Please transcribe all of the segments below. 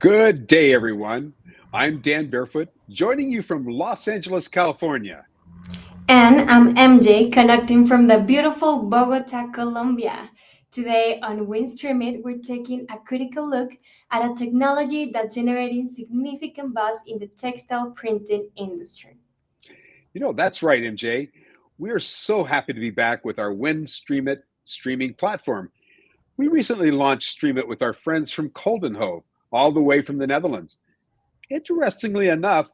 Good day, everyone. I'm Dan Barefoot, joining you from Los Angeles, California. And I'm MJ, connecting from the beautiful Bogota, Colombia. Today on WIN StreamIt, we're taking a critical look at a technology that's generating significant buzz in the textile printing industry. That's right, MJ. We are so happy to be back with our WIN StreamIt streaming platform. We recently launched StreamIt with our friends from Coldenhove, all the way from the Netherlands. Interestingly enough,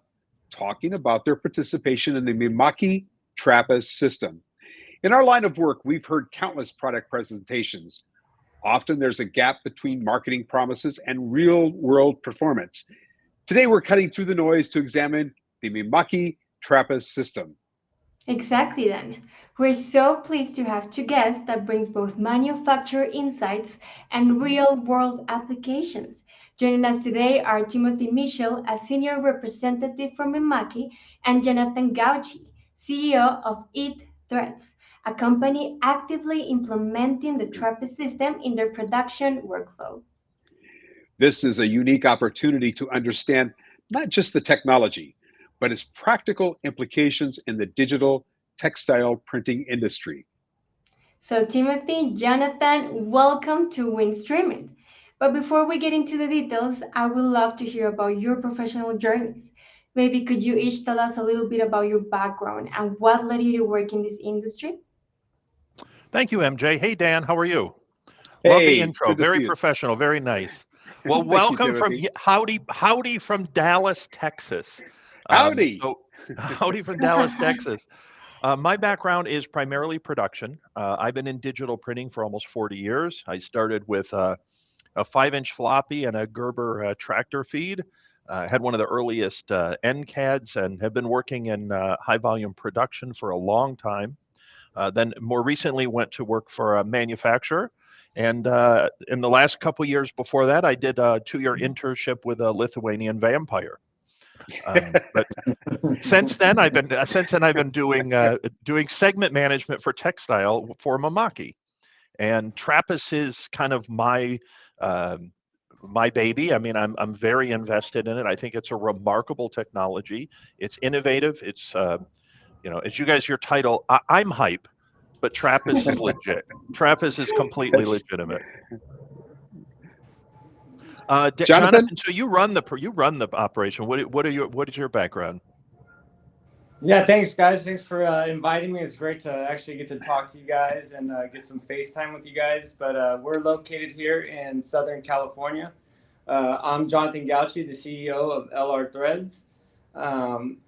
talking about their participation in the Mimaki TRAPIS system. In our line of work, we've heard countless product presentations. Often there's a gap between marketing promises and real world performance. Today, we're cutting through the noise to examine the Mimaki TRAPIS system. Exactly then. We're so pleased to have two guests that brings both manufacturer insights and real-world applications. Joining us today are Timothy Mitchell, a senior representative from Mimaki, and Jonathan Gautschi, CEO of It Threads, a company actively implementing the TRAPIS system in their production workflow. This is a unique opportunity to understand not just the technology, but its practical implications in the digital textile printing industry. So, Timothy, Jonathan, welcome to Win Streaming. But before we get into the details, I would love to hear about your professional journeys. Maybe could you each tell us a little bit about your background and what led you to work in this industry? Thank you, MJ. Hey, Dan, how are you? Love the Hey, intro. good to see Very you. professional. Very nice. Well, Thank you, welcome from Timothy. howdy from Dallas, Texas. Howdy. Howdy from Dallas, Texas. My background is primarily production. I've been in digital printing for almost 40 years. I started with a 5-inch floppy and a Gerber tractor feed. Had one of the earliest NCADs and have been working in high volume production for a long time. Then more recently went to work for a manufacturer. And in the last couple years before that, I did a 2-year internship with a Lithuanian vampire. But since then I've been doing segment management for textile for Mimaki, and TRAPIS is kind of uh, my baby. I mean, I'm very invested in it. I think it's a remarkable technology. It's innovative. It's as you guys your title, I'm hype, but TRAPIS is legit. TRAPIS is completely That's legitimate. Jonathan. Jonathan, so you run the operation. What is your background? Yeah, thanks, guys. Thanks for inviting me. It's great to actually get to talk to you guys and get some FaceTime with you guys. But we're located here in Southern California. I'm Jonathan Gautschi, the CEO of LR Threads.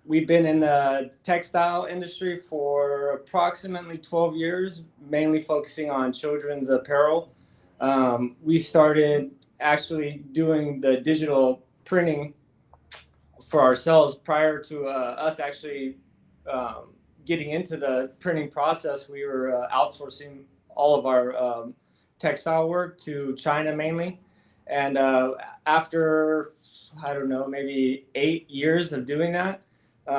We've been in the textile industry for approximately 12 years, mainly focusing on children's apparel. We started actually doing the digital printing for ourselves prior to us actually getting into the printing process. We were outsourcing all of our textile work to China mainly. And after, I don't know, maybe 8 years of doing that,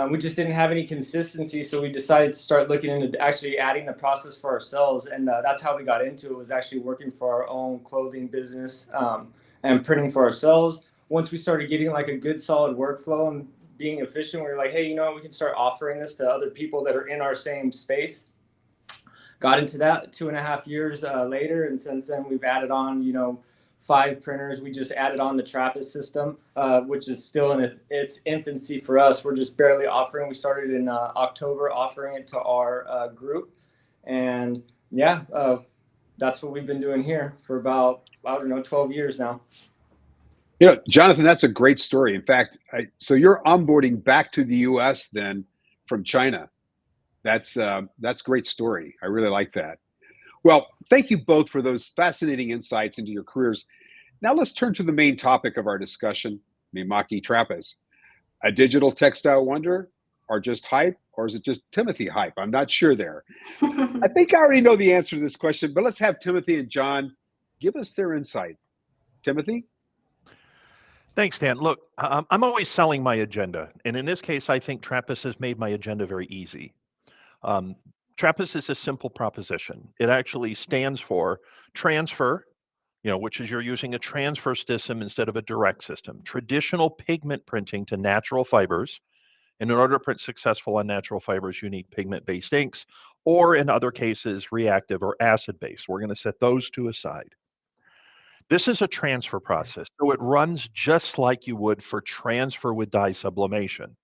we just didn't have any consistency. So we decided to start looking into actually adding the process for ourselves. And that's how we got into it, was actually working for our own clothing business and printing for ourselves. Once we started getting like a good solid workflow and being efficient, we were like, hey, you know what, we can start offering this to other people that are in our same space. Got into that 2.5 years later, and since then we've added on 5 printers. We just added on the TRAPIS system, which is still in its infancy for us. We're just barely offering. We started in October offering it to our group, and yeah, that's what we've been doing here for about, I don't know, 12 years now. Jonathan, that's a great story. In fact, so you're onboarding back to the U.S. then from China. That's a great story. I really like that. Well, thank you both for those fascinating insights into your careers. Now let's turn to the main topic of our discussion, Mimaki Trappist. A digital textile wonder, or just hype, or is it just Timothy hype? I'm not sure there. I think I already know the answer to this question, but let's have Timothy and John give us their insight. Timothy? Thanks, Dan. Look, I'm always selling my agenda, and in this case, I think TRAPIS has made my agenda very easy. Um, TRAPIS is a simple proposition. It actually stands for transfer, which is you're using a transfer system instead of a direct system. Traditional pigment printing to natural fibers. And in order to print successful on natural fibers, you need pigment-based inks, or in other cases, reactive or acid-based. We're going to set those two aside. This is a transfer process, so it runs just like you would for transfer with dye sublimation.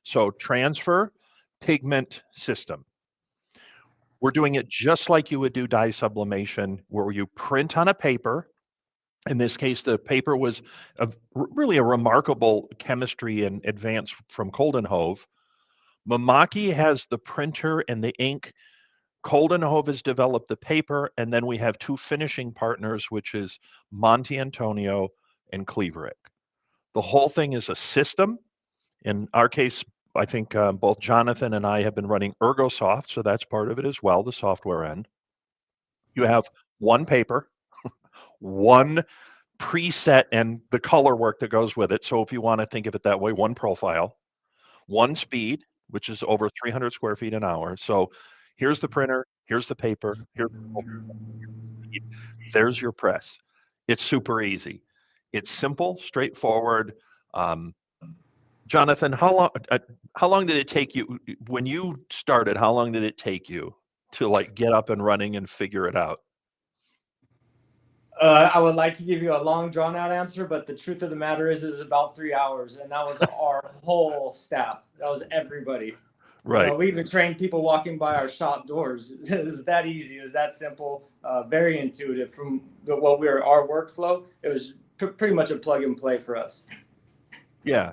So transfer, pigment, system. We're doing it just like you would do dye sublimation, where you print on a paper. In this case, the paper was really a remarkable chemistry and advance from Coldenhove. Mimaki has the printer and the ink. Coldenhove has developed the paper, and then we have two finishing partners, which is Monte Antonio and Cleaverick. The whole thing is a system. In our case, I think both Jonathan and I have been running ErgoSoft, so that's part of it as well, the software end. You have one paper, one preset, and the color work that goes with it. So if you want to think of it that way, one profile, one speed, which is over 300 square feet an hour. So here's the printer, here's the paper, there's your press. It's super easy. It's simple, straightforward. Jonathan, how long did it take you when you started? How long did it take you to like get up and running and figure it out? I would like to give you a long, drawn-out answer, but the truth of the matter is, it was about 3 hours, and that was our whole staff. That was everybody. Right. We even trained people walking by our shop doors. It was that easy. It was that simple. Very intuitive. From our workflow, it was pretty much a plug and play for us. Yeah.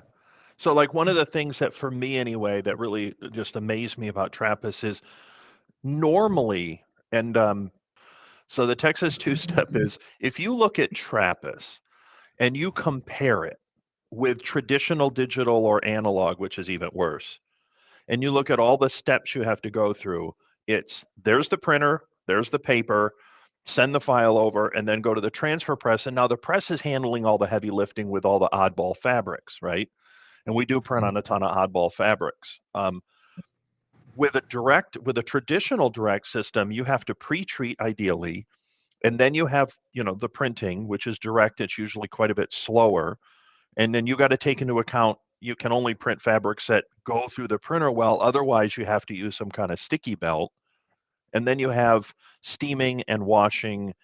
So like one of the things that for me anyway that really just amazed me about TRAPIS is normally, and so the Texas two-step is, if you look at TRAPIS and you compare it with traditional digital or analog, which is even worse, and you look at all the steps you have to go through, there's the printer, there's the paper, send the file over, and then go to the transfer press. And now the press is handling all the heavy lifting with all the oddball fabrics, right? And we do print on a ton of oddball fabrics. With a traditional direct system, you have to pre-treat ideally, and then you have, the printing, which is direct. It's usually quite a bit slower. And then you got to take into account, you can only print fabrics that go through the printer well. Otherwise, you have to use some kind of sticky belt. And then you have steaming and washing.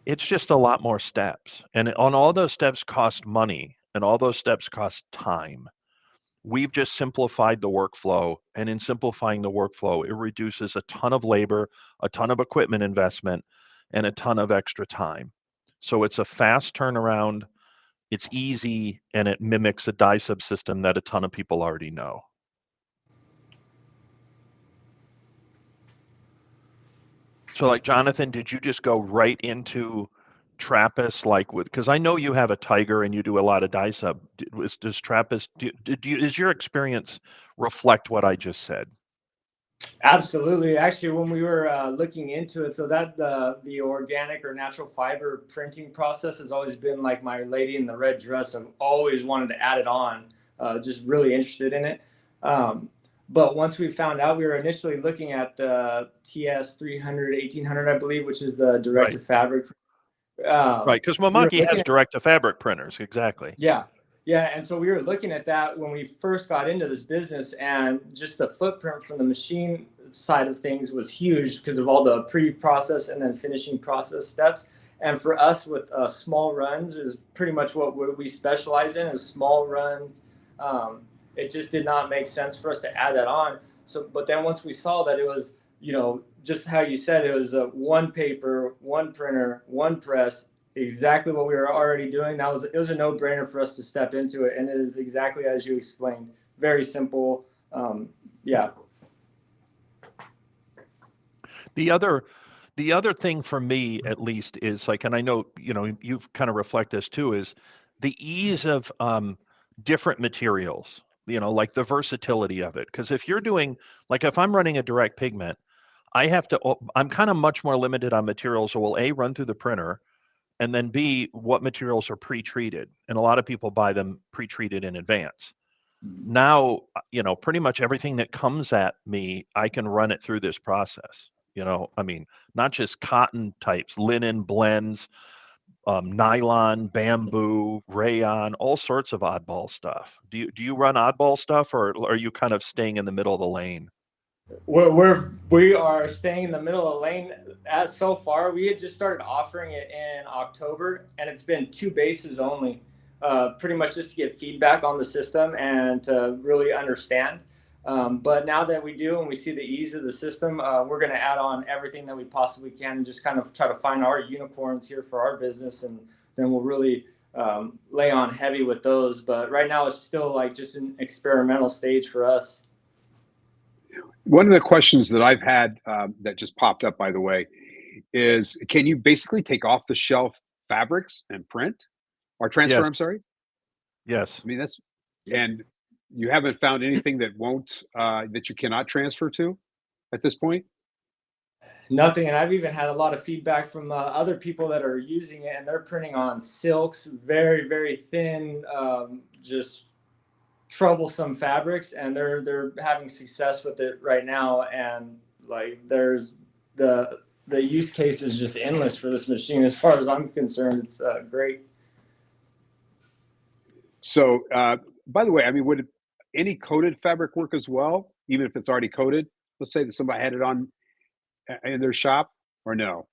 It's just a lot more steps. And on all those steps cost money, and all those steps cost time. We've just simplified the workflow. And in simplifying the workflow, it reduces a ton of labor, a ton of equipment investment, and a ton of extra time. So it's a fast turnaround. It's easy, and it mimics a dye subsystem that a ton of people already know. So like, Jonathan, did you just go right into TRAPIS, because I know you have a Tiger and you do a lot of dye sub. Does TRAPIS, is your experience reflect what I just said? Absolutely. Actually, when we were looking into it, so that the organic or natural fiber printing process has always been like my lady in the red dress. I've always wanted to add it on, just really interested in it. But once we found out, we were initially looking at the TS 300, 1800, I believe, which is the direct to fabric. Right, because Mimaki has direct to fabric printers, exactly. Yeah. Yeah, and so we were looking at that when we first got into this business, and just the footprint from the machine side of things was huge because of all the pre-process and then finishing process steps. And for us with small runs is pretty much what we specialize in, is small runs. It just did not make sense for us to add that on. So, but then once we saw that it was, just how you said, it was one paper, one printer, one press, exactly what we were already doing. It was a no-brainer for us to step into it, and it is exactly as you explained. Very simple. Yeah. The other thing for me, at least, is like, and I know you've kind of reflect this too, is the ease of different materials. Like the versatility of it. Because if you're doing, like, if I'm running a direct pigment, I'm kind of much more limited on materials. So we'll A, run through the printer, and then B, what materials are pre-treated. And a lot of people buy them pre-treated in advance. Now, pretty much everything that comes at me, I can run it through this process. Not just cotton types, linen blends, nylon, bamboo, rayon, all sorts of oddball stuff. Do you run oddball stuff, or are you kind of staying in the middle of the lane? We are staying in the middle of the lane. As so far, we had just started offering it in October, and it's been 2 bases only, pretty much just to get feedback on the system and to really understand. But now that we do and we see the ease of the system, we're going to add on everything that we possibly can and just kind of try to find our unicorns here for our business, and then we'll really lay on heavy with those. But right now, it's still like just an experimental stage for us. One of the questions that I've had that just popped up, by the way, is can you basically take off the shelf fabrics and print or transfer? Yes. I'm sorry. Yes. I mean, and you haven't found anything that won't, that you cannot transfer to at this point? Nothing. And I've even had a lot of feedback from other people that are using it, and they're printing on silks, very, very thin, just troublesome fabrics, and they're having success with it right now. And like there's the use case is just endless for this machine. As far as I'm concerned, it's great. So, by the way, I mean, would any coated fabric work as well, even if it's already coated? Let's say that somebody had it on in their shop, or no?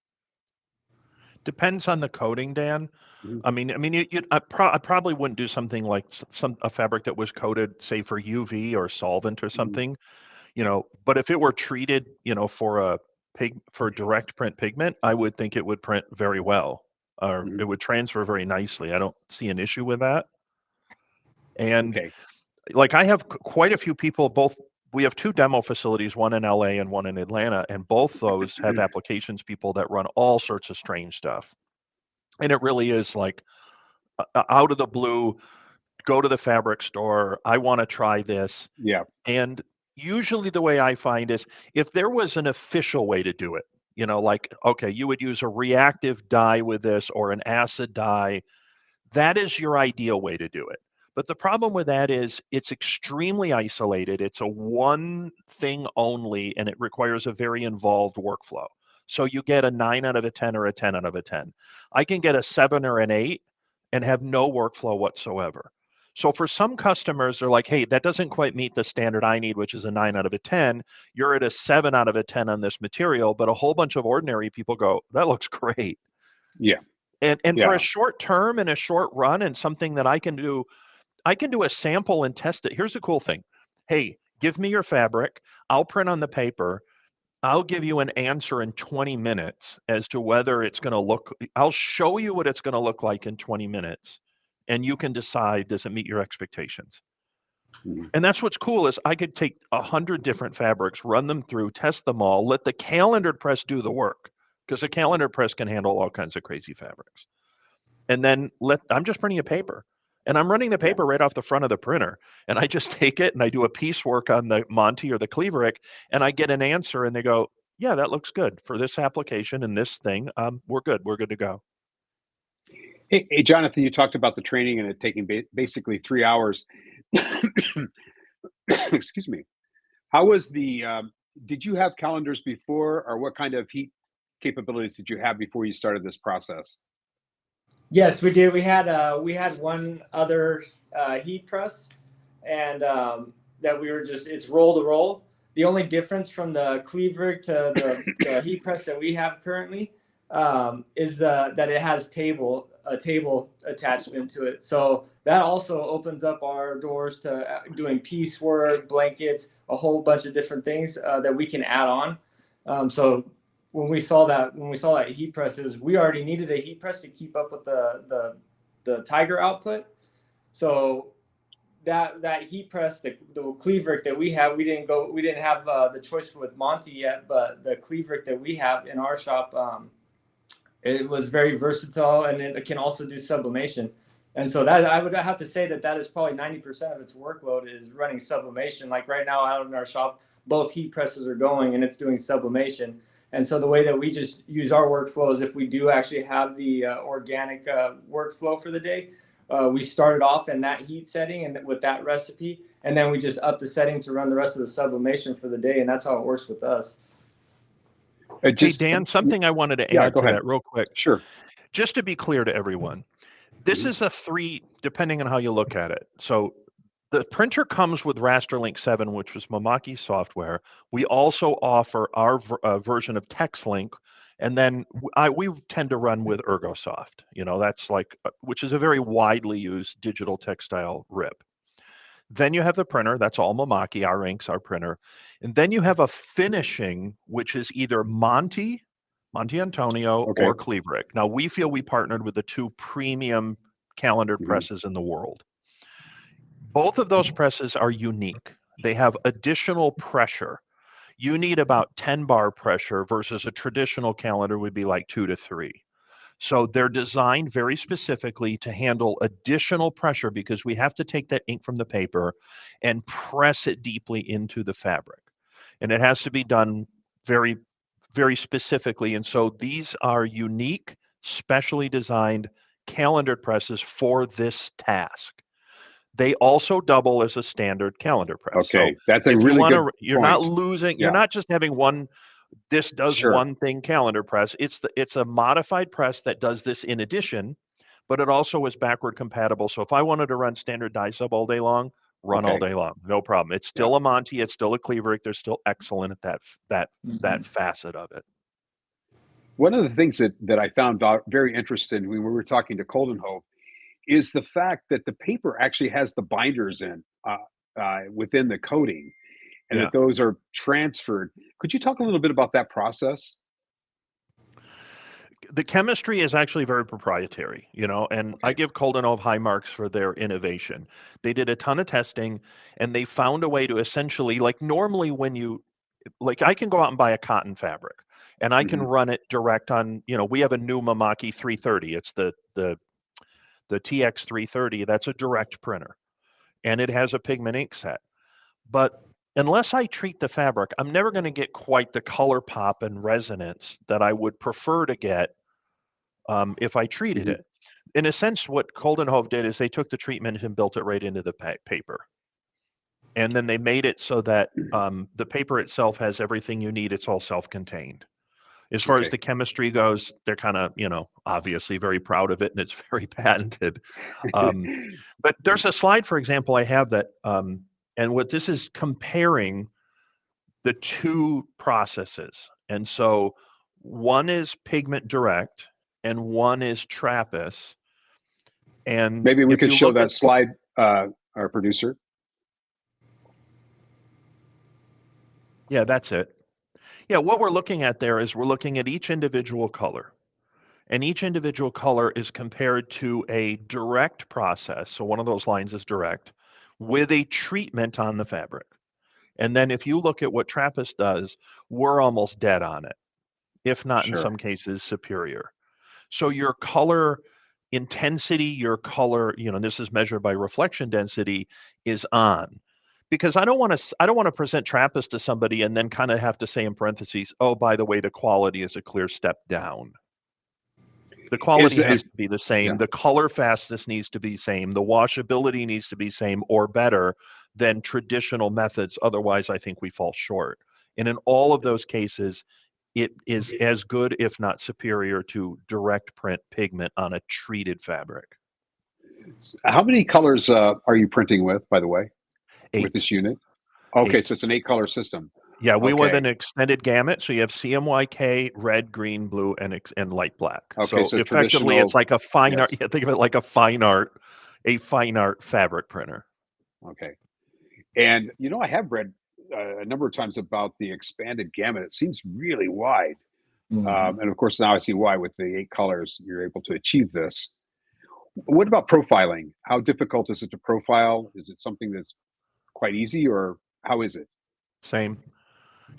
Depends on the coating, Dan. Mhm. I mean, I probably wouldn't do something like a fabric that was coated, say, for UV or solvent or something, But if it were treated, for direct print pigment, I would think it would print very well, or it would transfer very nicely. I don't see an issue with that. And Okay. like I have quite a few people, we have 2 demo facilities, one in LA and one in Atlanta, and both those have applications people that run all sorts of strange stuff. And it really is like out of the blue, go to the fabric store. I want to try this. Yeah. And usually the way I find is if there was an official way to do it, like, okay, you would use a reactive dye with this or an acid dye. That is your ideal way to do it. But the problem with that is it's extremely isolated. It's a one thing only, and it requires a very involved workflow. So you get a 9 out of a 10 or a 10 out of a 10. I can get a 7 or an 8 and have no workflow whatsoever. So for some customers, they're like, hey, that doesn't quite meet the standard I need, which is a 9 out of a 10. You're at a 7 out of a 10 on this material, but a whole bunch of ordinary people go, that looks great. Yeah. And Yeah. for a short term and a short run and something that I can do a sample and test it. Here's the cool thing. Hey, give me your fabric. I'll print on the paper. I'll give you an answer in 20 minutes as to whether it's going to look, I'll show you what it's going to look like in 20 minutes. And you can decide, does it meet your expectations? Mhm. And that's what's cool is I could take 100 different fabrics, run them through, test them all, let the calendared press do the work, because a calendared press can handle all kinds of crazy fabrics. And then I'm just printing a paper. And I'm running the paper right off the front of the printer. And I just take it and I do a piecework on the Monty or the Cleaverick, and I get an answer and they go, yeah, that looks good for this application and this thing. We're good. We're good to go. Hey, Jonathan, you talked about the training and it taking basically 3 hours. Excuse me. How was did you have calendars before, or what kind of heat capabilities did you have before you started this process? Yes, we did. We had one other heat press, and that we were it's roll to roll. The only difference from the cleaver to the heat press that we have currently is that it has a table attachment to it. So that also opens up our doors to doing piecework, blankets, a whole bunch of different things that we can add on. So when we saw that heat press, we already needed a heat press to keep up with the Tiger output. So that heat press, the Cleaverick that we have, we didn't have the choice with Monty yet, but the Cleaverick that we have in our shop, it was very versatile, and it can also do sublimation. And so that I would have to say that is probably 90% of its workload is running sublimation. Like right now out in our shop, both heat presses are going and it's doing sublimation. And so the way that we just use our workflow is if we do actually have the organic workflow for the day, we started off in that heat setting and with that recipe, and then we just up the setting to run the rest of the sublimation for the day, and that's how it works with us. Hey, Dan, something I wanted to add to that real quick. Sure. Just to be clear to everyone, this is a 3, depending on how you look at it. So the printer comes with Rasterlink 7, which was Mimaki software. We also offer our version of TextLink, and then we tend to run with ErgoSoft. That's like, which is a very widely used digital textile rip. Then you have the printer, that's all Mimaki, our inks, our printer. And then you have a finishing, which is either Monte Antonio, or Cleaverick. Now, we feel we partnered with the 2 premium calendared presses in the world. Both of those presses are unique. They have additional pressure. You need about 10 bar pressure versus a traditional calendar would be like 2 to 3. So they're designed very specifically to handle additional pressure because we have to take that ink from the paper and press it deeply into the fabric. And it has to be done very, very specifically. And so these are unique, specially designed calendared presses for this task. They also double as a standard calendar press. Okay, so that's a really good you're point. not losing, you're not just having one, this does one thing calendar press. It's a modified press that does this in addition, but it also is backward compatible. So if I wanted to run standard die sub all day long, run all day long, no problem. It's still a Monte, it's still a Cleaverick. They're still excellent at that facet of it. One of the things that I found very interesting when we were talking to Coldenhove is the fact that the paper actually has the binders in within the coating, and that those are transferred. Could you talk a little bit about that process? The chemistry is actually very proprietary, and I give Coldenhove high marks for their innovation. They did a ton of testing, and they found a way to essentially, like normally I can go out and buy a cotton fabric, and I can run it direct on, we have a new Mimaki 330. It's the TX 330. That's a direct printer, and it has a pigment ink set. But unless I treat the fabric, I'm never going to get quite the color pop and resonance that I would prefer to get if I treated it. In a sense, what Coldenhove did is they took the treatment and built it right into the paper. And then they made it so that the paper itself has everything you need. It's all self-contained. As far as the chemistry goes, they're kind of, obviously very proud of it, and it's very patented. But there's a slide, for example, I have that, and what this is comparing the 2 processes. And so one is pigment direct and one is TRAPIS. And maybe we could show that slide, our producer. Yeah, that's it. Yeah, what we're looking at there is we're looking at each individual color. And each individual color is compared to a direct process. So one of those lines is direct with a treatment on the fabric. And then if you look at what TRAPIS does, we're almost dead on it, if not in some cases superior. So your color intensity, your color, this is measured by reflection density, is on. Because I don't want to present TRAPIS to somebody and then kind of have to say in parentheses, oh, by the way, the quality is a clear step down. The quality has to be the same. The color fastness needs to be the same. The washability needs to be same or better than traditional methods. Otherwise, I think we fall short. And in all of those cases, it is as good, if not superior, to direct print pigment on a treated fabric. How many colors are you printing with, by the way? 8. With this unit? Okay, 8. So it's an 8-color system. Yeah, we went an extended gamut. So you have CMYK, red, green, blue, and light black. Okay, so effectively, it's like a fine art. Yeah, think of it like a fine art fabric printer. Okay, and I have read a number of times about the expanded gamut. It seems really wide, and of course now I see why with the 8 colors you're able to achieve this. What about profiling? How difficult is it to profile? Is it something that's quite easy, or how is it? Same,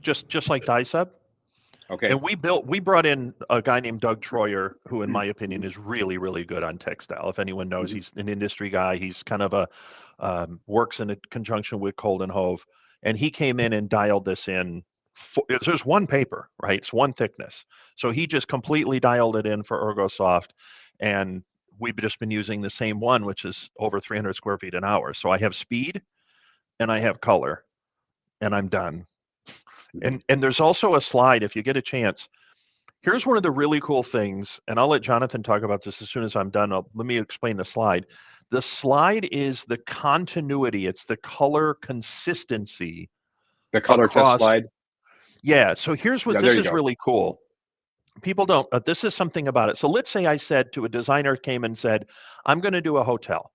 just like die sub. Okay. And we brought in a guy named Doug Troyer, who in my opinion is really, really good on textile. If anyone knows, he's an industry guy. He's kind of works in a conjunction with Coldenhove, and he came in and dialed this in. There's one paper, right? It's one thickness. So he just completely dialed it in for ErgoSoft, and we've just been using the same one, which is over 300 square feet an hour. So I have speed and I have color, and I'm done. And there's also a slide, if you get a chance. Here's one of the really cool things, and I'll let Jonathan talk about this as soon as I'm done. Let me explain the slide. The slide is the continuity. It's the color consistency The color test across. slide. Yeah. So here's what Yeah, this there you is go. really cool. People don't, this is something about it. So let's say I said to a designer came and said, I'm going to do a hotel.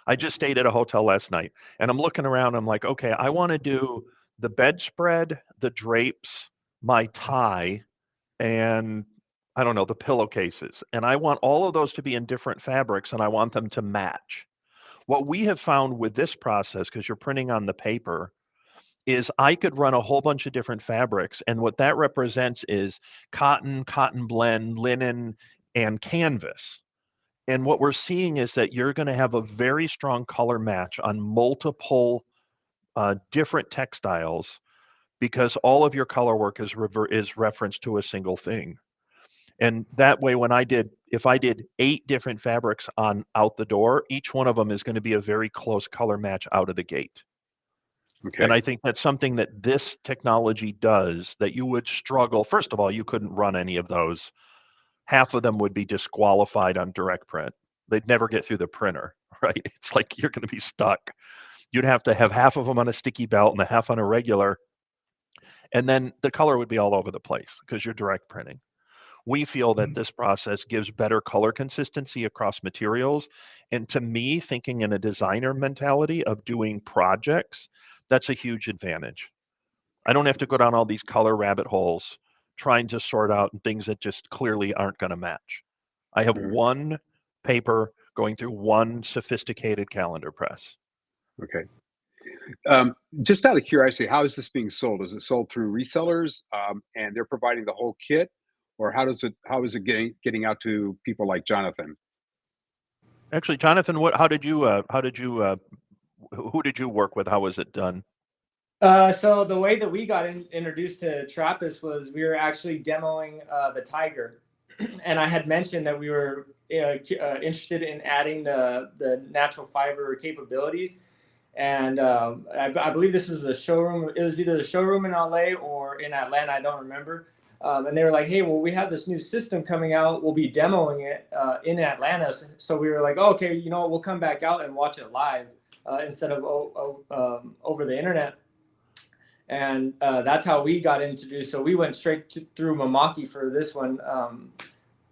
I just stayed at a hotel last night and I'm looking around. I'm like, okay, I want to do the bedspread, the drapes, my tie, and I don't know, the pillowcases. And I want all of those to be in different fabrics and I want them to match. What we have found with this process, because you're printing on the paper, is I could run a whole bunch of different fabrics. And what that represents is cotton, cotton blend, linen, and canvas. And what we're seeing is that you're going to have a very strong color match on multiple different textiles because all of your color work is referenced to a single thing. And that way, if I did 8 different fabrics on out the door, each one of them is going to be a very close color match out of the gate. Okay. And I think that's something that this technology does that you would struggle. First of all, you couldn't run any of those. Half of them would be disqualified on direct print. They'd never get through the printer, right? It's like you're going to be stuck. You'd have to have half of them on a sticky belt and a half on a regular. And then the color would be all over the place because you're direct printing. We feel that this process gives better color consistency across materials. And to me, thinking in a designer mentality of doing projects, that's a huge advantage. I don't have to go down all these color rabbit holes trying to sort out things that just clearly aren't going to match. I have one paper going through one sophisticated calendar press. Okay. Just out of curiosity, how is this being sold? Is it sold through resellers, and they're providing the whole kit, or how is it getting out to people like Jonathan? Actually, Jonathan, who did you work with? How was it done? So the way that we got introduced to TRAPIS was we were actually demoing the Tiger, and I had mentioned that we were interested in adding the natural fiber capabilities. And I believe this was a showroom. It was either the showroom in LA or in Atlanta. I don't remember. And they were like, "Hey, well, we have this new system coming out. We'll be demoing it in Atlanta." So we were like, oh, "Okay, you know what? We'll come back out and watch it live instead of over the internet." And that's how we got introduced. So we went straight through Mimaki for this one.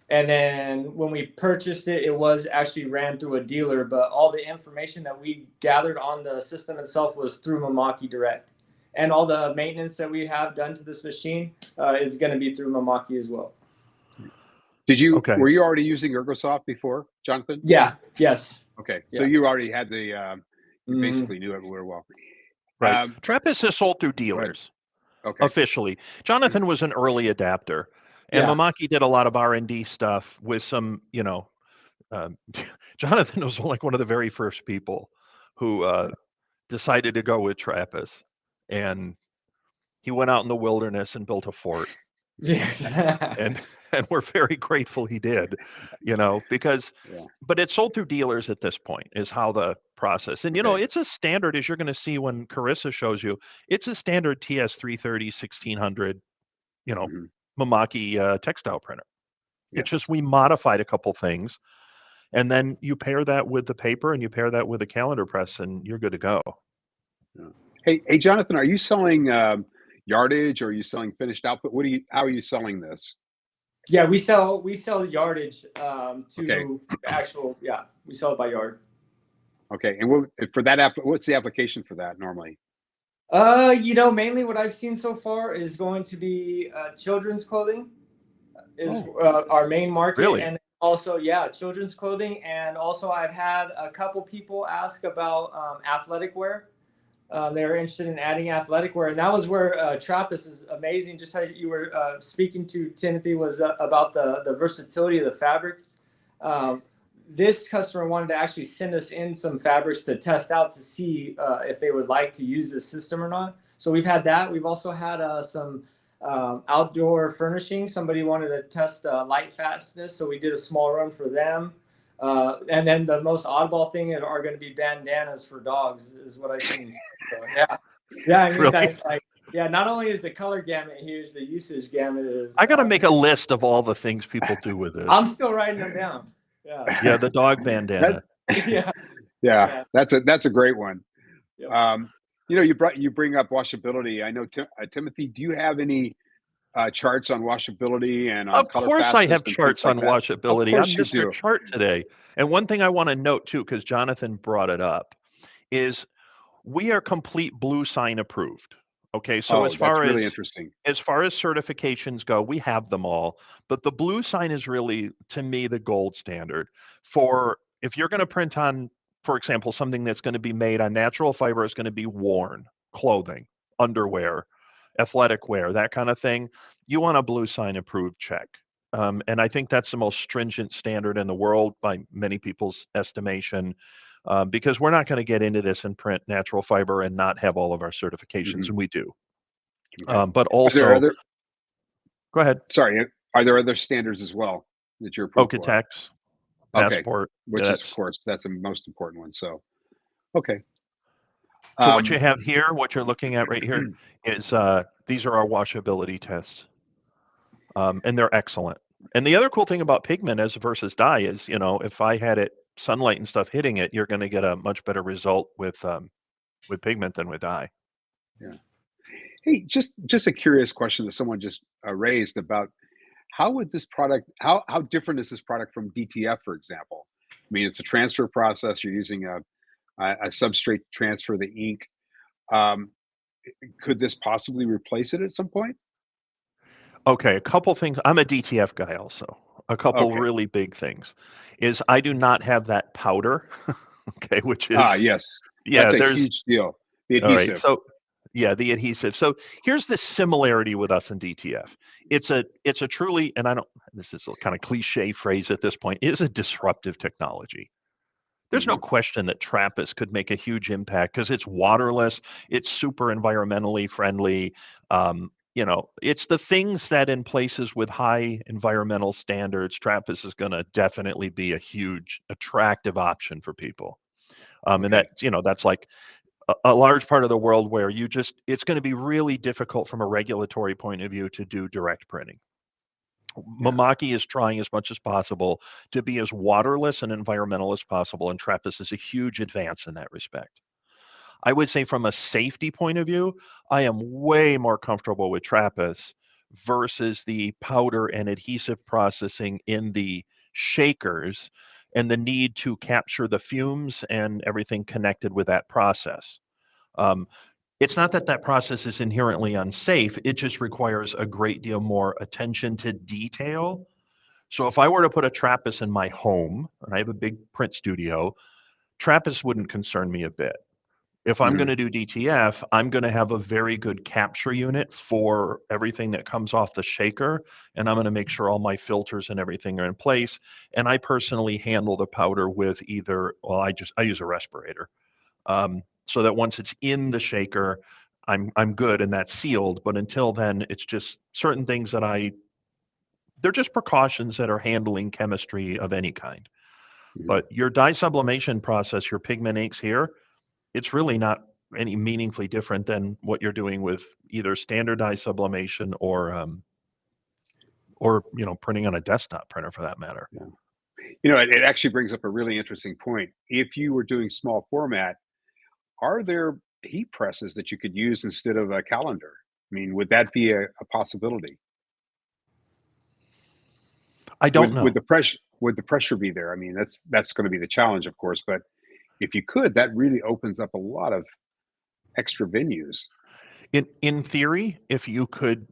And then when we purchased it, it was actually ran through a dealer, but all the information that we gathered on the system itself was through Mimaki Direct. And all the maintenance that we have done to this machine is going to be through Mimaki as well. Were you already using ErgoSoft before, Jonathan? Yeah. Yes. Okay. So you already had you basically knew it very well. Right. TRAPIS is sold through dealers. Right. Okay. Officially. Jonathan was an early adapter. And Mimaki did a lot of R&D stuff with some, Jonathan was like one of the very first people who decided to go with TRAPIS. And he went out in the wilderness and built a fort. Yes. and we're very grateful he did, because, but it's sold through dealers at this point is how the process. And, it's a standard, as you're going to see when Carissa shows you, it's a standard TS330, 1600, Mimaki textile printer. It's just we modified a couple things, and then you pair that with the paper and you pair that with a calendar press, and you're good to go. Hey, Jonathan, are you selling yardage, or are you selling finished output? How are you selling this? Yeah, we sell yardage to actual. Yeah, we sell it by yard. Okay, and for that what's the application for that normally? Mainly what I've seen so far is going to be children's clothing is our main market. Really? And also, children's clothing. And also I've had a couple people ask about athletic wear. They were interested in adding athletic wear. And that was where TRAPIS is amazing. Just how you were speaking to, Timothy, was about the versatility of the fabrics. This customer wanted to actually send us in some fabrics to test out to see if they would like to use this system or not. So we've had that. We've also had some outdoor furnishing. Somebody wanted to test light fastness, so we did a small run for them. And then the most oddball thing are going to be bandanas for dogs, is what I've seen. So, yeah. I mean, Really? Yeah, not only is the color gamut here's the usage gamut is. I got to make a list of all the things people do with this. I'm still writing them down. Yeah. Yeah, the dog bandana. Yeah. Yeah, that's a great one. Yep. You bring up washability. I know Timothy. Do you have any charts on washability and on Of color course, I have fastness and things charts like on that? Of washability. I'm course you Mr. do. Chart today. And one thing I want to note too, because Jonathan brought it up, is we are complete blue sign approved. Okay, so Oh, that's really interesting. as far as certifications go, we have them all, but the blue sign is really, to me, the gold standard for if you're going to print on, for example, something that's going to be made on natural fiber is going to be worn clothing, underwear, athletic wear, that kind of thing. You want a blue sign approved check. And I think that's the most stringent standard in the world by many people's estimation, because we're not going to get into this and print natural fiber and not have all of our certifications, Mhm. and we do. Okay. But Are there also, other? go ahead. Sorry, are there other standards as well that you're approved for? OCATEX, Okay, Passport. which is of course that's the most important one. So, okay. So what you Um, have here, what you're looking at right here, is these are our washability tests, and they're excellent. And the other cool thing about pigment as versus dye is, if I had it sunlight and stuff hitting it, you're going to get a much better result with pigment than with dye. yeah. Hey, just a curious question that someone just raised about how would this product how different is this product from DTF, for example? I mean, it's a transfer process. You're using a substrate to transfer the ink. Um, could this possibly replace it at some point? Okay, a couple things. I'm a DTF guy also. A couple Okay. really big things is I do not have that powder. Okay, which is, Yes, yeah, that's a there's, huge deal. The all right. adhesive. So yeah, the adhesive. So here's the similarity with us and DTF. It's a truly, and I don't, this is a kind of cliche phrase at this point, it is a disruptive technology. There's no Mhm. question that TRAPIS could make a huge impact because it's waterless, it's super environmentally friendly. It's the things that in places with high environmental standards, TRAPIS is going to definitely be a huge attractive option for people. And Okay. that's like a large part of the world where it's going to be really difficult from a regulatory point of view to do direct printing. Yeah. Mimaki is trying as much as possible to be as waterless and environmental as possible, and TRAPIS is a huge advance in that respect. I would say from a safety point of view, I am way more comfortable with TRAPIS versus the powder and adhesive processing in the shakers and the need to capture the fumes and everything connected with that process. Um, it's not that that process is inherently unsafe, it just requires a great deal more attention to detail. So if I were to put a TRAPIS in my home, and I have a big print studio, TRAPIS wouldn't concern me a bit. If I'm going Mhm. to do DTF, I'm going to have a very good capture unit for everything that comes off the shaker, and I'm going to make sure all my filters and everything are in place. And I personally handle the powder with I use a respirator, so that once it's in the shaker, I'm good and that's sealed. But until then, it's just certain things they're just precautions that are handling chemistry of any kind. Mhm. But your dye sublimation process, your pigment inks here, it's really not any meaningfully different than what you're doing with either standard dye sublimation or printing on a desktop printer for that matter. Yeah. It actually brings up a really interesting point. If you were doing small format, are there heat presses that you could use instead of a calendar? I mean, would that be a possibility? I don't know. Would the pressure be there? I mean, that's going to be the challenge, of course. But if you could, that really opens up a lot of extra venues. In theory, if you could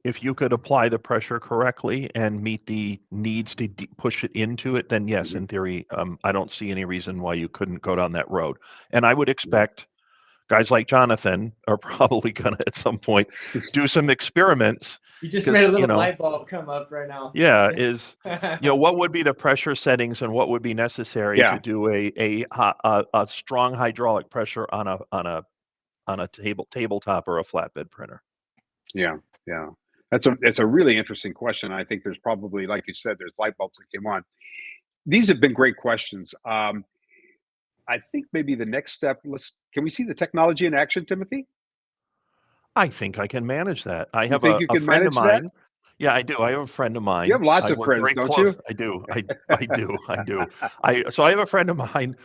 apply the pressure correctly and meet the needs to push it into it, then yes, Mhm. in theory, I don't see any reason why you couldn't go down that road. And I would Yeah. expect guys like Jonathan are probably going to at some point do some experiments You just made a because little light bulb come up right now. yeah, what would be the pressure settings and what would be necessary to Yeah. do a strong hydraulic pressure on a tabletop or a flatbed printer. Yeah. Yeah. That's a really interesting question. I think there's probably, like you said, there's light bulbs that came on. These have been great questions. I think maybe the next step. Can we see the technology in action, Timothy? I think I can manage that. I You have think you a can friend of manage that? mine. Yeah, I do. I have a friend of You mine. have lots I of work friends, very don't close. you? I do. I do. I do. So I have a friend of mine.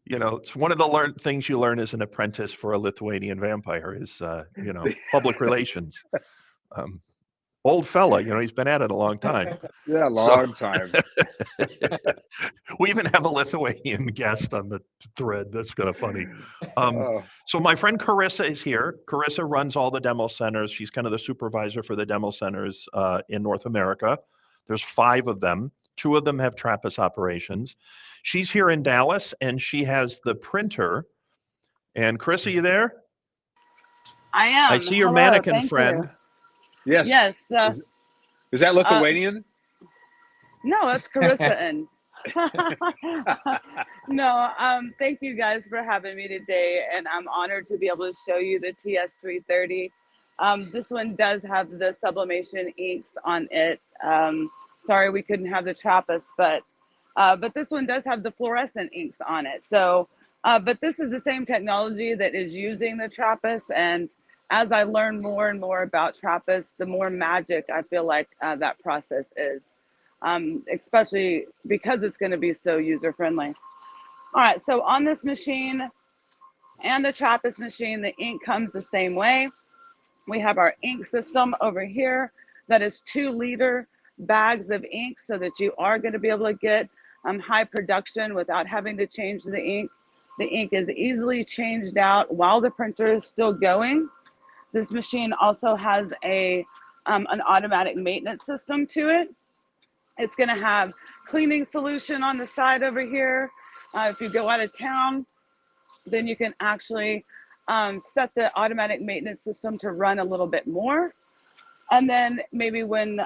You know, it's one of the things you learn as an apprentice for a Lithuanian vampire is, public relations. Um, Old fella, he's been at it a long time. Yeah, So long time. we even have a Lithuanian guest on the thread. That's kind of funny. Um, Oh, so my friend Carissa is here. Carissa runs all the demo centers. She's kind of the supervisor for the demo centers in North America. There's 5 of them. 2 of them have TRAPIS operations. She's here in Dallas, and she has the printer. And Carissa, you there? I I am. see your Hello, mannequin thank friend. you. yes. Yes, Is that uh, Lithuanian? no, that's Carissa in. No, thank you guys for having me today, and I'm honored to be able to show you the TS330. This one does have the sublimation inks on it. Sorry we couldn't have the TRAPIS, but this one does have the fluorescent inks on it. So, but this is the same technology that is using the TRAPIS, and as I learn more and more about TRAPIS, the more magic I feel like that process is. Especially because it's going to be so user friendly. All right, so on this machine and the TRAPIS machine, the ink comes the same way. We have our ink system over here that is 2-liter bags of ink so that you are going to be able to get high production without having to change the ink. The ink is easily changed out while the printer is still going. This machine also has an automatic maintenance system to it. It's going to have cleaning solution on the side over here. If you go out of town, then you can actually set the automatic maintenance system to run a little bit more. And then maybe when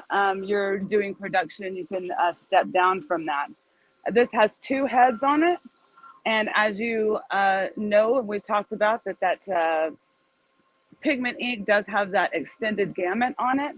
you're doing production, you can step down from that. This has 2 heads on it. And as you know, we talked about that pigment ink does have that extended gamut on it.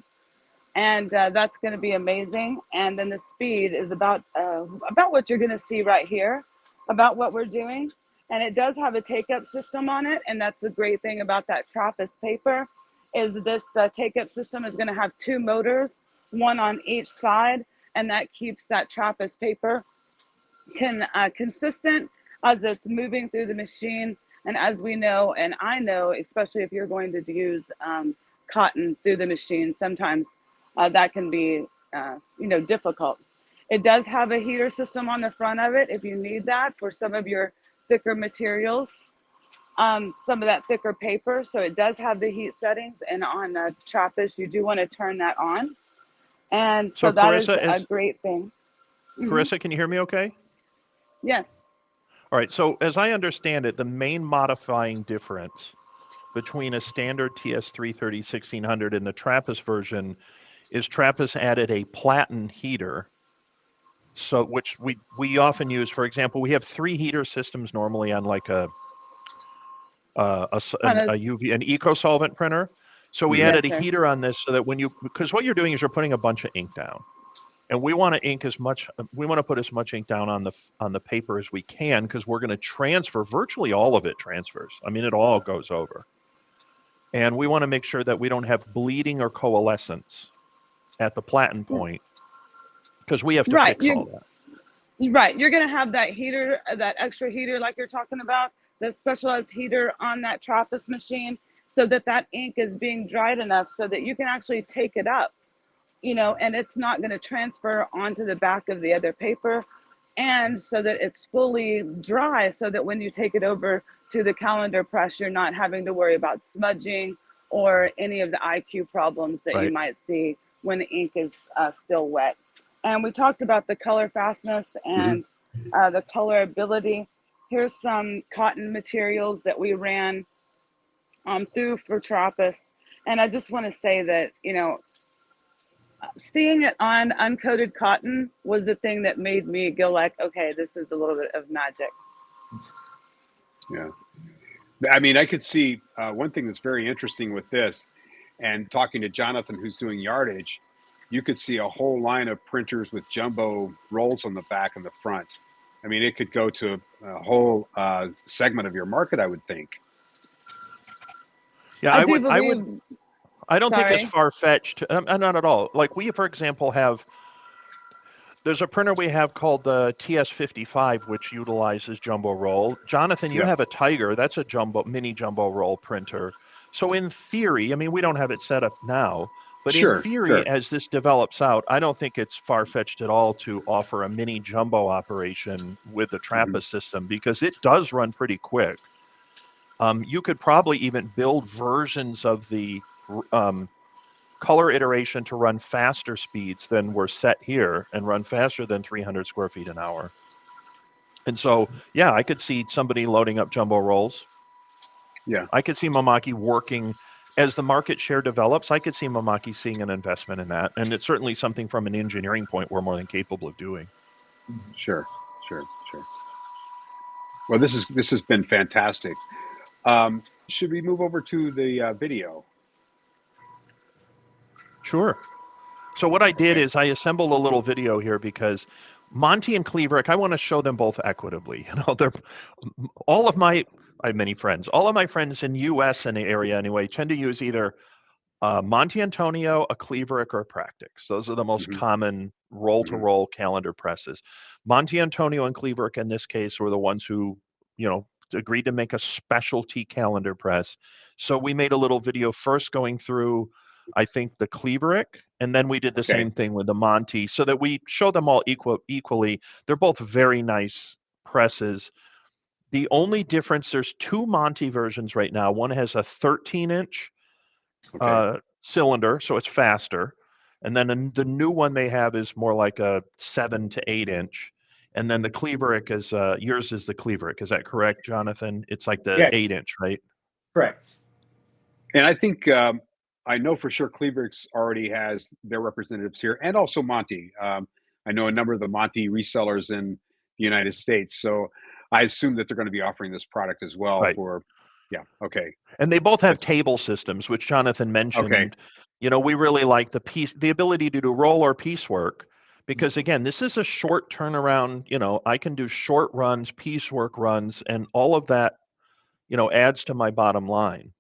And that's going to be amazing. And then the speed is about what you're going to see right here, about what we're doing. And it does have a take-up system on it, and that's the great thing about that TRAPIS paper, is this take-up system is going to have 2 motors, one on each side, and that keeps that TRAPIS paper consistent as it's moving through the machine. And as we know, and I know, especially if you're going to use cotton through the machine, sometimes that can be, difficult. It does have a heater system on the front of it if you need that for some of your thicker materials, some of that thicker paper. So it does have the heat settings, and on TRAPIS, you do want to turn that on. And so that is a great thing. Carissa, can you hear me okay? Yes. All right. So as I understand it, the main modifying difference between a standard TS330 1600 and the TRAPIS version is TRAPIS added a platen heater. So which we often use, for example, we have 3 heater systems normally on like an eco solvent printer. So we added a heater on this so that because what you're doing is you're putting a bunch of ink down. And we want to put as much ink down on the paper as we can, because we're going to transfer, virtually all of it transfers. I mean, it all goes over. And we want to make sure that we don't have bleeding or coalescence at the platen point, because we have to fix all that. Right. You're going to have that heater, that extra heater like you're talking about, the specialized heater on that TRAPIS machine, so that ink is being dried enough so that you can actually take it up, and it's not going to transfer onto the back of the other paper, and so that it's fully dry, so that when you take it over to the calendar press, you're not having to worry about smudging or any of the IQ problems that you might see when the ink is still wet. And we talked about the color fastness and the colorability. Here's some cotton materials that we ran through for TRAPIS. And I just want to say that, seeing it on uncoated cotton was the thing that made me go like, okay, this is a little bit of magic. Yeah. I mean, I could see one thing that's very interesting with this, and talking to Jonathan, who's doing yardage, you could see a whole line of printers with jumbo rolls on the back and the front. I mean, it could go to a whole segment of your market, I would think. Yeah, I would I don't think it's Sorry. far-fetched. Not at all. Like we, for example, there's a printer we have called the TS55, which utilizes jumbo roll. Jonathan, you Yeah. have a Tiger. That's a mini jumbo roll printer. So in theory, I mean, we don't have it set up now, but in Sure. theory, Sure. as this develops out, I don't think it's far-fetched at all to offer a mini jumbo operation with the Mhm. TRAPIS system because it does run pretty quick. You could probably even build versions of the color iteration to run faster speeds than were set here and run faster than 300 square feet an hour. And so, yeah, I could see somebody loading up jumbo rolls. Yeah. I could see Mimaki working as the market share develops. I could see Mimaki seeing an investment in that. And it's certainly something from an engineering point we're more than capable of doing. Sure. Sure. Sure. Well, this has been fantastic. Should we move over to the video? Sure. So what I did Okay. is I assembled a little video here because Monty and Cleaverick, I want to show them both equitably. You know, they're all of my I have many friends. All of my friends in US and the area anyway tend to use either Monte Antonio, a Cleaverick, or a Practix. Those are the most Mhm. common roll-to-roll calendar presses. Monte Antonio and Cleaverick in this case were the ones who, you know, agreed to make a specialty calendar press. So we made a little video first going through, I think, the Cleaverick, and then we did the Okay. same thing with the Monte so that we show them all equally. They're both very nice presses. The only difference, there's two Monte versions right now. One has a 13-inch Okay. cylinder, so it's faster. And then the new one they have is more like a 7 to 8 inch. And then the Cleaverick is yours is the Cleaverick. Is that correct, Jonathan? It's like the Yeah, 8-inch, right? correct. And I think I know for sure Cleaverix already has their representatives here, and also Monty. I know a number of the Monty resellers in the United States, so I assume that they're going to be offering this product as well. Right. For yeah, okay, And they both have That's- table systems, which Jonathan mentioned. okay, And, you know, we really like the ability to do roll or piecework because, again, this is a short turnaround. You know, I can do short runs, piecework runs, and all of that, you know, adds to my bottom line.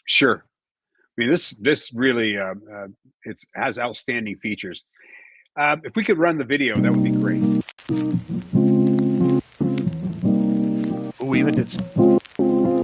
sure. I mean, this really it has outstanding features. If we could run the video, that would be great. We even did.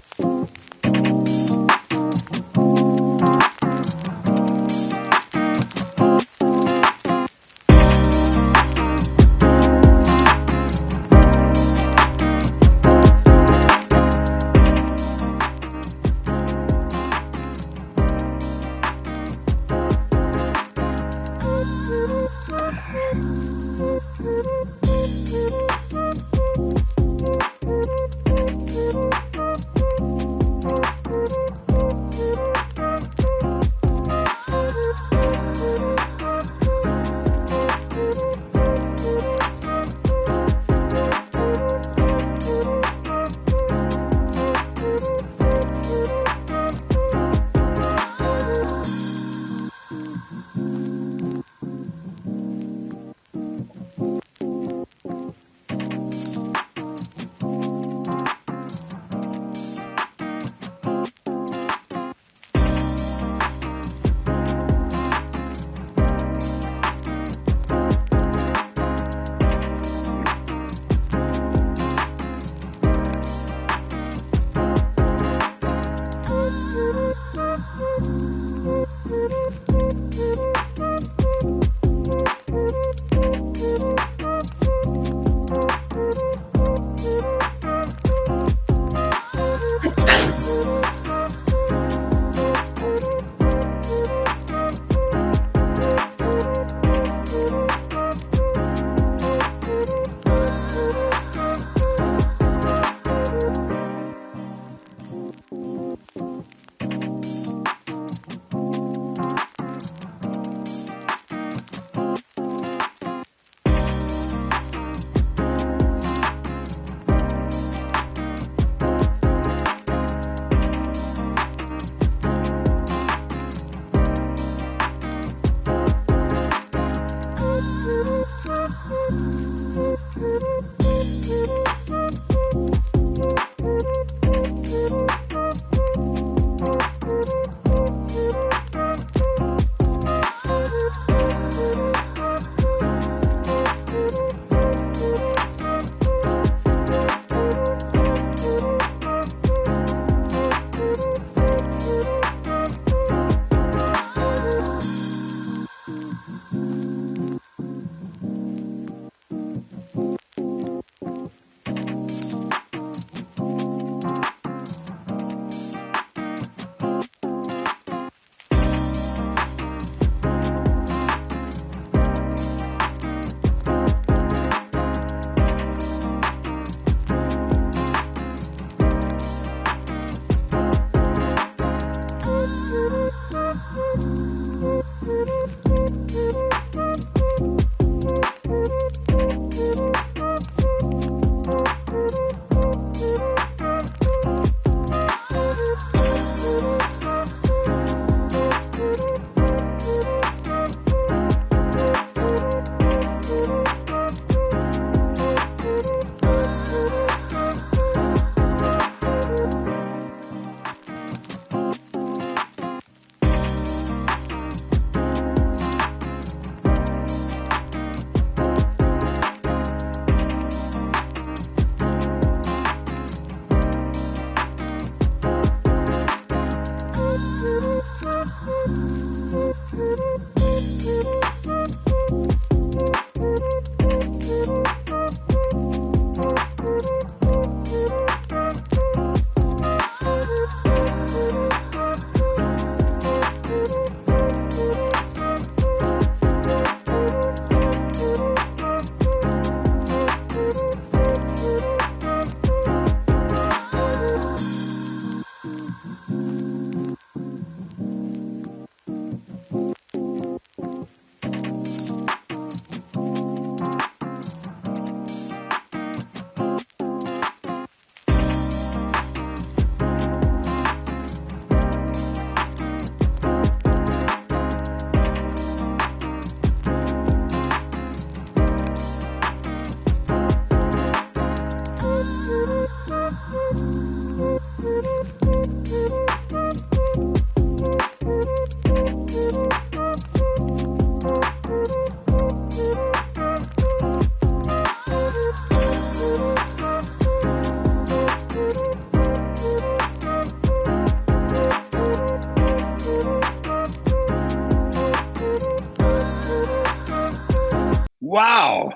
Wow.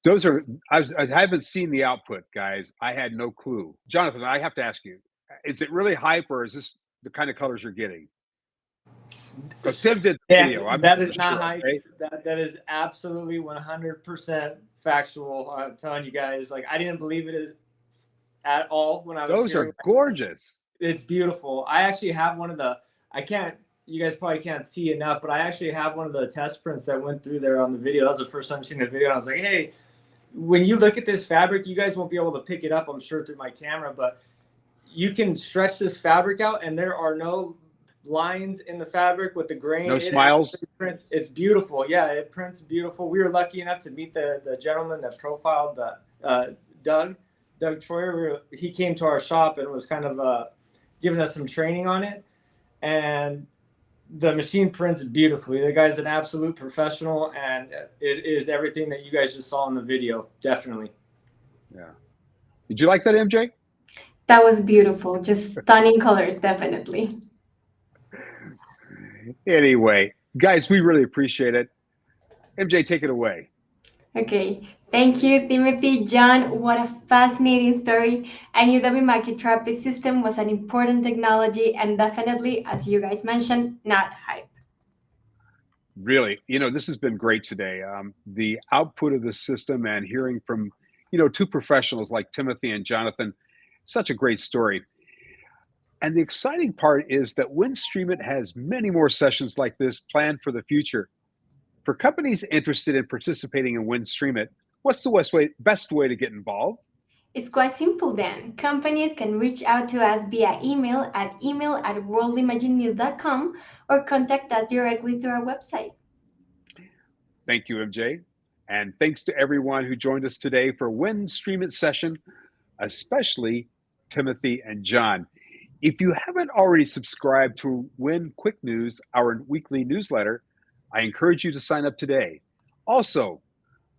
Those are, I haven't seen the output, guys. I had no clue. Jonathan, I have to ask you, is it really hype or is this the kind of colors you're getting? Because Tim did the video. I'm that is not sure, hype. okay? That is absolutely 100% factual. I'm telling you guys, like I didn't believe it at all when I was Those hearing are gorgeous. It's beautiful. I actually have one of the, you guys probably can't see enough, but I actually have one of the test prints that went through there on the video. That was the first time seeing the video. I was like, hey, when you look at this fabric, you guys won't be able to pick it up, I'm sure, through my camera, but you can stretch this fabric out and there are no lines in the fabric with the grain. No smiles. It's beautiful. Yeah, it prints beautiful. We were lucky enough to meet the gentleman that profiled Doug Troyer. He came to our shop and was kind of giving us some training on it. And the machine prints beautifully. The guy's an absolute professional, and it is everything that you guys just saw in the video. Definitely. Yeah. Did you like that, MJ? That was beautiful. Just stunning colors, definitely. Anyway, guys, we really appreciate it. MJ, take it away. Okay, thank you, Timothy. John, what a fascinating story. I knew the Mimaki TRAPIS system was an important technology and definitely, as you guys mentioned, not hype. Really, this has been great today. The output of the system and hearing from, two professionals like Timothy and Jonathan, such a great story. And the exciting part is that WIN StreamIt has many more sessions like this planned for the future. For companies interested in participating in WIN StreamIt, what's the best way to get involved? It's quite simple then. Companies can reach out to us via email at worldimaginenews.com or contact us directly through our website. Thank you, MJ. And thanks to everyone who joined us today for WIN StreamIt session, especially Timothy and John. If you haven't already subscribed to WIN Quick News, our weekly newsletter, I encourage you to sign up today. Also,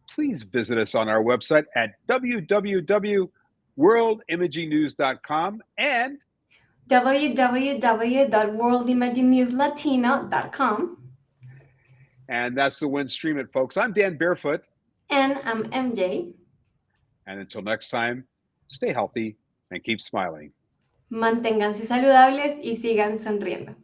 please visit us on our website at www.worldimaginenews.com and www.worldimaginenewslatino.com. And that's the WIN StreamIt, folks. I'm Dan Barefoot. And I'm MJ. And until next time, stay healthy and keep smiling. Manténganse saludables y sigan sonriendo.